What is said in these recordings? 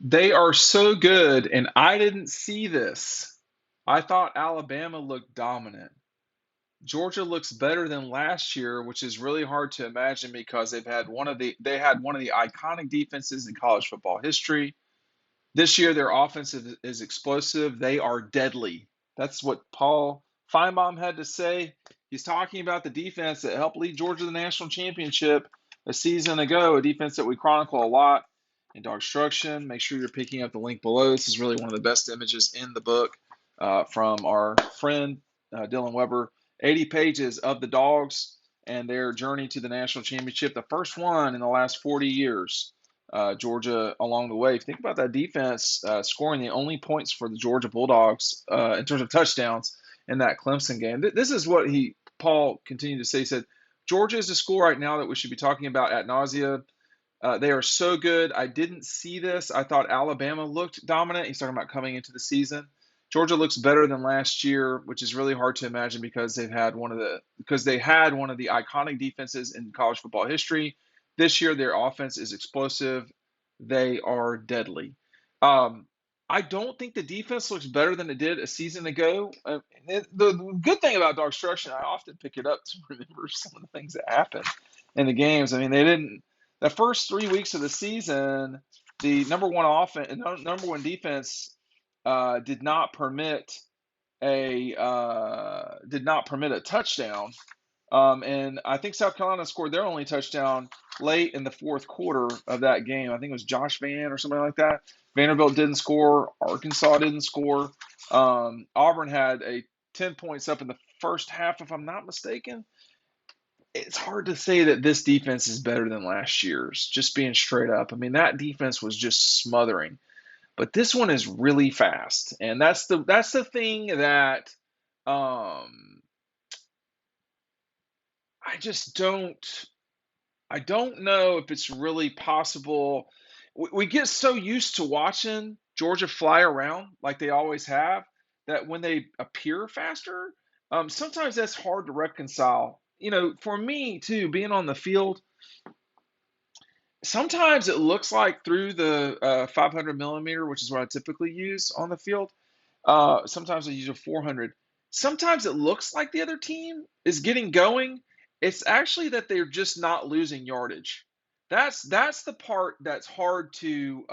They are so good, and I didn't see this. I thought Alabama looked dominant. Georgia looks better than last year, which is really hard to imagine because they had one of the iconic defenses in college football history. This year, their offense is explosive. They are deadly. That's what Paul Finebaum had to say. He's talking about the defense that helped lead Georgia to the national championship a season ago, a defense that we chronicle a lot in DAWGSTRUCTION. Make sure you're picking up the link below. This is really one of the best images in the book from our friend Dylan Weber. 80 pages of the Dogs and their journey to the national championship, the first one in the last 40 years. Georgia along the way. If you think about that defense scoring the only points for the Georgia Bulldogs in terms of touchdowns in that Clemson game. This is what Paul continued to say. He said, Georgia is a school right now that we should be talking about ad nausea. They are so good. I didn't see this. I thought Alabama looked dominant. He's talking about coming into the season. Georgia looks better than last year, which is really hard to imagine because they had one of the iconic defenses in college football history. This year, their offense is explosive. They are deadly. I don't think the defense looks better than it did a season ago. The good thing about DAWGSTRUCTION, I often pick it up to remember some of the things that happened in the games. I mean, they didn't. The first 3 weeks of the season, the number one defense did not permit a touchdown. And I think South Carolina scored their only touchdown late in the fourth quarter of that game. I think it was Josh Van or something like that. Vanderbilt didn't score. Arkansas didn't score. Auburn had a 10 points up in the first half, if I'm not mistaken. It's hard to say that this defense is better than last year's, just being straight up. I mean, that defense was just smothering. But this one is really fast. And that's the thing that I just don't know if it's really possible. We get so used to watching Georgia fly around like they always have that when they appear faster, sometimes that's hard to reconcile. For me too, being on the field, sometimes it looks like through the 500 millimeter, which is what I typically use on the field. Sometimes I use a 400. Sometimes it looks like the other team is getting going. It's actually that they're just not losing yardage. That's the part that's hard to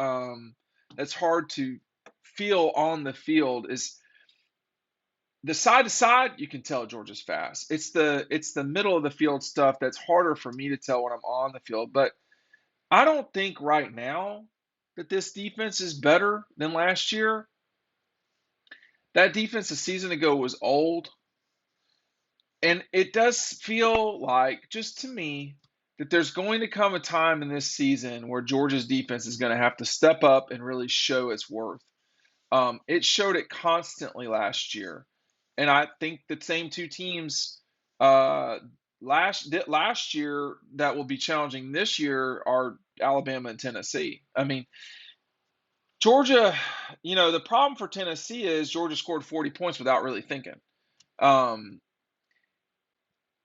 feel on the field. Is the side to side, you can tell Georgia's fast. It's the middle of the field stuff that's harder for me to tell when I'm on the field. But I don't think right now that this defense is better than last year. That defense a season ago was old. And it does feel like, just to me, that there's going to come a time in this season where Georgia's defense is going to have to step up and really show its worth. It showed it constantly last year. And I think the same two teams last year that will be challenging this year are Alabama and Tennessee. I mean, Georgia, the problem for Tennessee is Georgia scored 40 points without really thinking. Um,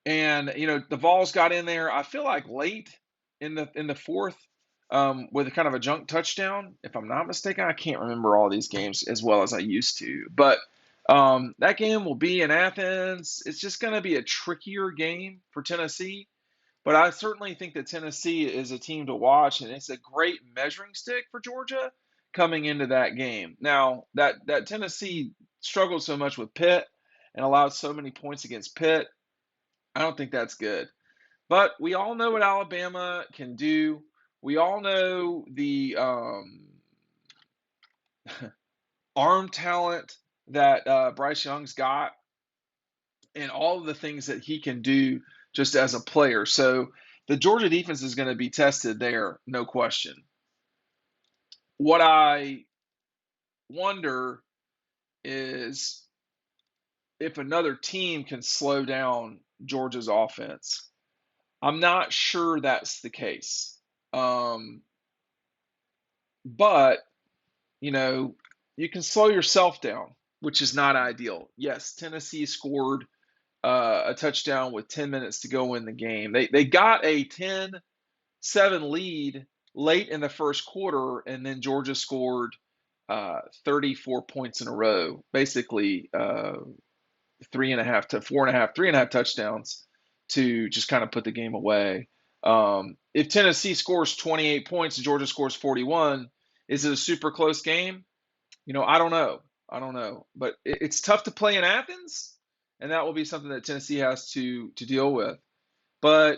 and the Vols got in there. I feel like late in the fourth with a kind of a junk touchdown, if I'm not mistaken. I can't remember all these games as well as I used to, but that game will be in Athens. It's just going to be a trickier game for Tennessee, but I certainly think that Tennessee is a team to watch, and it's a great measuring stick for Georgia coming into that game. Now that Tennessee struggled so much with Pitt and allowed so many points against Pitt, I don't think that's good. But we all know what Alabama can do. We all know the arm talent that Bryce Young's got and all of the things that he can do just as a player. So the Georgia defense is going to be tested there, no question. What I wonder is if another team can slow down Georgia's offense. I'm not sure that's the case. But, you can slow yourself down, which is not ideal. Yes, Tennessee scored a touchdown with 10 minutes to go in the game. They got a 10-7 lead late in the first quarter, and then Georgia scored 34 points in a row, basically 3.5 touchdowns to just kind of put the game away. If Tennessee scores 28 points and Georgia scores 41, is it a super close game? I don't know. I don't know, but it's tough to play in Athens, and that will be something that Tennessee has to deal with. But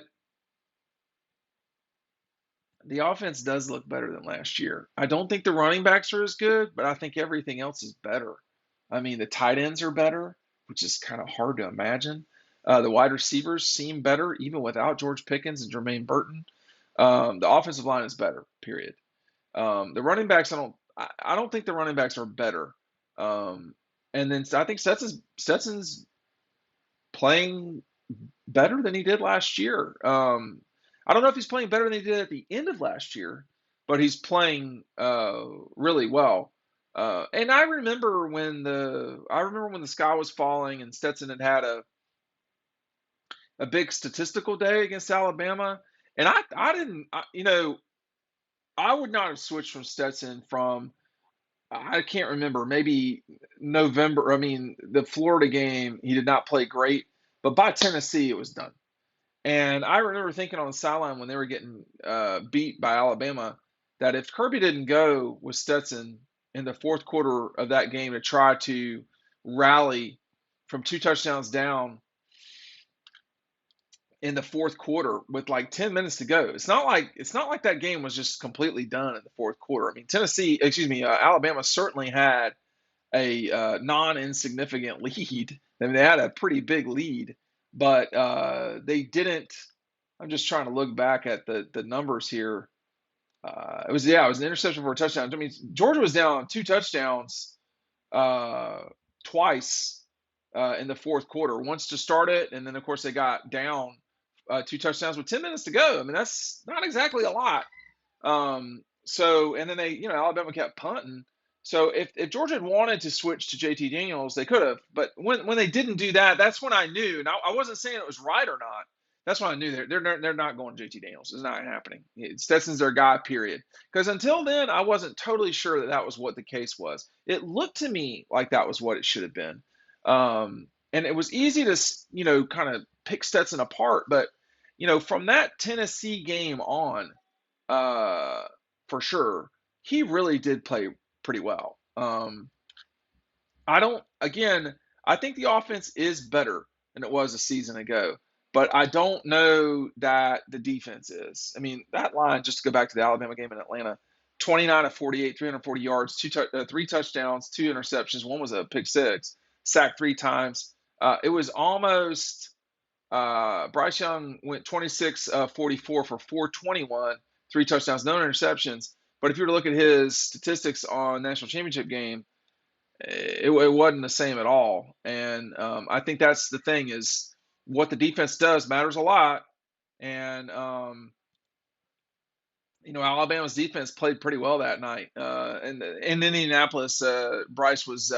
the offense does look better than last year. I don't think the running backs are as good, but I think everything else is better. I mean, the tight ends are better, which is kind of hard to imagine. The wide receivers seem better, even without George Pickens and Jermaine Burton. The offensive line is better, period. The running backs, I don't think the running backs are better. And then I think Stetson's playing better than he did last year. I don't know if he's playing better than he did at the end of last year, but he's playing really well. And I remember when the sky was falling and Stetson had a big statistical day against Alabama, and I didn't I would not have switched from Stetson from I can't remember, maybe November. I mean, the Florida game, he did not play great, but by Tennessee, it was done. And I remember thinking on the sideline when they were getting beat by Alabama that if Kirby didn't go with Stetson in the fourth quarter of that game to try to rally from 2 touchdowns down in the fourth quarter with like 10 minutes to go. It's not like that game was just completely done in the fourth quarter. I mean, Alabama certainly had a non-insignificant lead. I mean, they had a pretty big lead, but they didn't. I'm just trying to look back at the numbers here. It was an interception for a touchdown. I mean, Georgia was down 2 touchdowns twice in the fourth quarter. Once to start it, and then of course they got down 2 touchdowns with 10 minutes to go. I mean, that's not exactly a lot. And then Alabama kept punting. So if Georgia had wanted to switch to JT Daniels, they could have. But when they didn't do that, that's when I knew. And I wasn't saying it was right or not. That's when I knew they're not going to JT Daniels. It's not happening. Stetson's their guy, period. Because until then, I wasn't totally sure that was what the case was. It looked to me like that was what it should have been. And it was easy to, kind of pick Stetson apart. But, from that Tennessee game on, for sure, he really did play pretty well. I think the offense is better than it was a season ago, but I don't know that the defense is. I mean, that line, just to go back to the Alabama game in Atlanta, 29 of 48, 340 yards, 3 touchdowns, 2 interceptions. One was a pick six, sacked 3 times. It was almost Bryce Young went 26 44 for 421, 3 touchdowns, no interceptions. But if you were to look at his statistics on national championship game, it wasn't the same at all. And I think that's the thing is what the defense does matters a lot. And Alabama's defense played pretty well that night. And in Indianapolis, Bryce was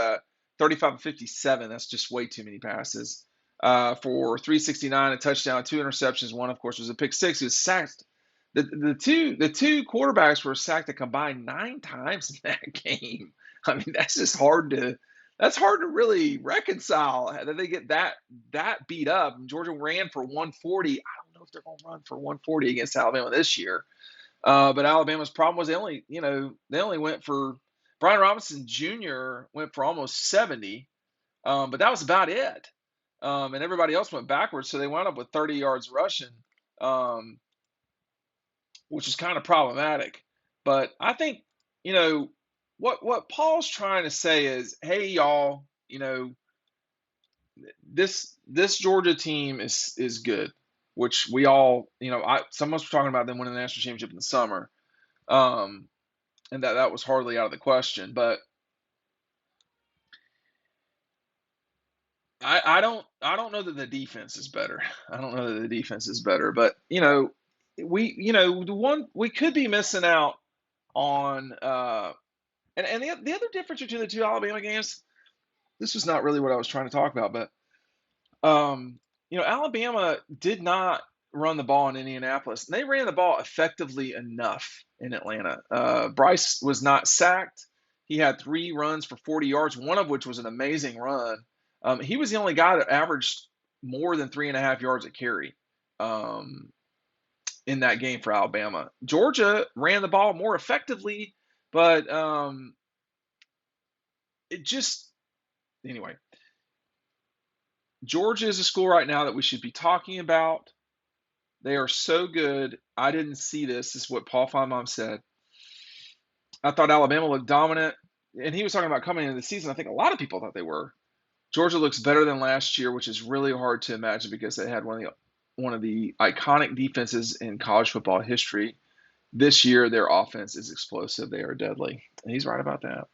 35 of 57. That's just way too many passes for 369, a touchdown, 2 interceptions. One, of course, was a pick six. He was sacked. The two quarterbacks were sacked a combined 9 times in that game. I mean, that's hard to really reconcile that they get that beat up. And Georgia ran for 140. I don't know if they're going to run for 140 against Alabama this year. But Alabama's problem was they only went for Brian Robinson Jr. went for almost 70, but that was about it. And everybody else went backwards, so they wound up with 30 yards rushing. Which is kind of problematic. But I think, what Paul's trying to say is, hey, y'all, this Georgia team is good, which we all, some of us were talking about them winning the national championship in the summer, and that was hardly out of the question. But I don't know that the defense is better. I don't know that the defense is better, but we could be missing out on and the other difference between the two Alabama games, this was not really what I was trying to talk about, but Alabama did not run the ball in Indianapolis. And they ran the ball effectively enough in Atlanta. Bryce was not sacked. He had 3 runs for 40 yards, one of which was an amazing run. He was the only guy that averaged more than 3.5 yards a carry in that game for Alabama. Georgia ran the ball more effectively, but it just, anyway, Georgia is a school right now that we should be talking about. They are so good. I didn't see this. This is what Paul Finebaum said. I thought Alabama looked dominant, and he was talking about coming into the season. I think a lot of people thought they were. Georgia looks better than last year, which is really hard to imagine because they had one of the iconic defenses in college football history. This year, their offense is explosive. They are deadly, and he's right about that.